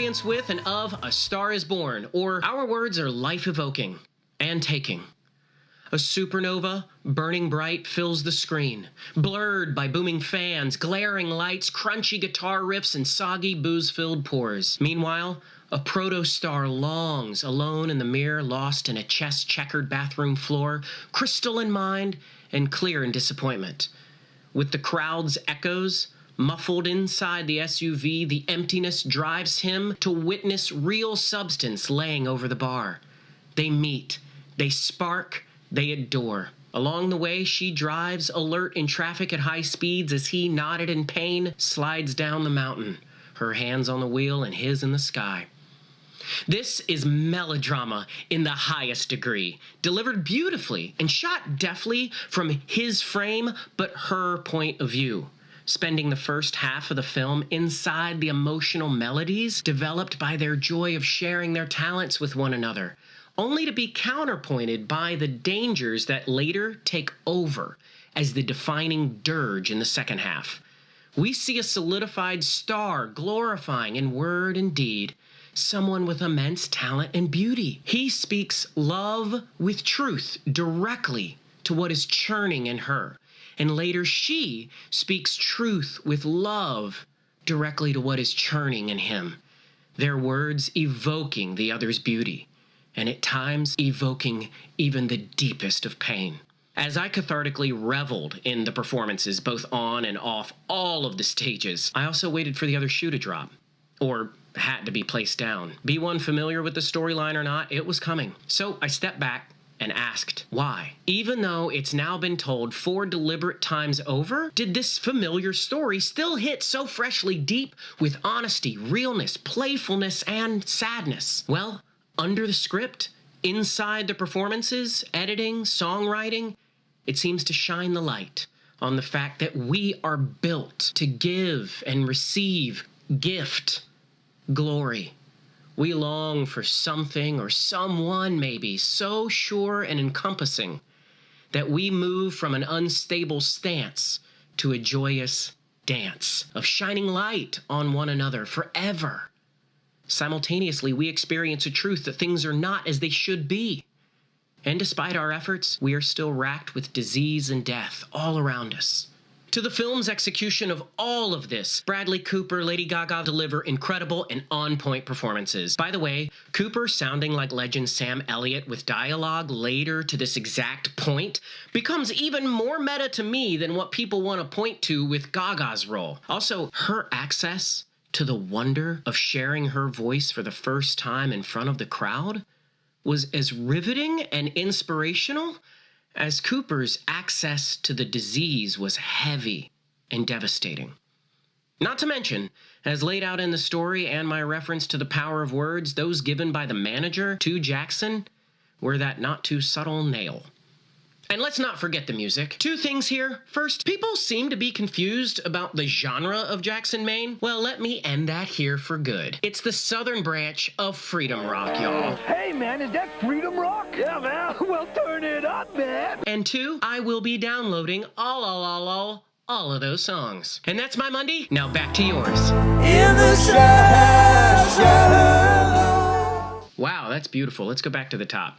experience with and of A Star is Born, or Our Words Are Life-Evoking and Taking. A supernova, burning bright, fills the screen, blurred by booming fans, glaring lights, crunchy guitar riffs, and soggy booze-filled pours. Meanwhile, a protostar longs, alone in the mirror, lost in a chess-checkered bathroom floor, crystal in mind and clear in disappointment. With the crowd's echoes muffled inside the SUV, the emptiness drives him to witness real substance laying over the bar. They meet, they spark, they adore. Along the way, she drives, alert in traffic at high speeds as he, knotted in pain, slides down the mountain, her hands on the wheel and his in the sky. This is melodrama in the highest degree, delivered beautifully and shot deftly from his frame but her point of view, spending the first half of the film inside the emotional melodies developed by their joy of sharing their talents with one another, only to be counterpointed by the dangers that later take over as the defining dirge in the second half. We see a solidified star glorifying in word and deed someone with immense talent and beauty. He speaks love with truth directly to what is churning in her, and later she speaks truth with love directly to what is churning in him, their words evoking the other's beauty, and at times evoking even the deepest of pain. As I cathartically reveled in the performances, both on and off all of the stages, I also waited for the other shoe to drop, or hat to be placed down. Be one familiar with the storyline or not, it was coming. So I stepped back and asked, why? Even though it's now been told 4 deliberate times over, did this familiar story still hit so freshly deep with honesty, realness, playfulness, and sadness? Well, under the script, inside the performances, editing, songwriting, it seems to shine the light on the fact that we are built to give and receive gift, glory. We long for something or someone maybe so sure and encompassing that we move from an unstable stance to a joyous dance of shining light on one another forever. Simultaneously, we experience a truth that things are not as they should be. And despite our efforts, we are still racked with disease and death all around us. To the film's execution of all of this, Bradley Cooper, Lady Gaga deliver incredible and on-point performances. By the way, Cooper sounding like legend Sam Elliott with dialogue later to this exact point becomes even more meta to me than what people want to point to with Gaga's role. Also, her access to the wonder of sharing her voice for the first time in front of the crowd was as riveting and inspirational as Cooper's access to the disease was heavy and devastating. Not to mention, as laid out in the story and my reference to the power of words, those given by the manager to Jackson were that not too subtle nail. And let's not forget the music. 2 things here. First, people seem to be confused about the genre of Jackson, Maine. Well, let me end that here for good. It's the southern branch of freedom rock, y'all. Hey, man, is that freedom rock? Yeah, man. Well, turn it up, man. And 2, I will be downloading all of those songs. And that's my Monday. Now back to yours. In the shadow. Wow, that's beautiful. Let's go back to the top.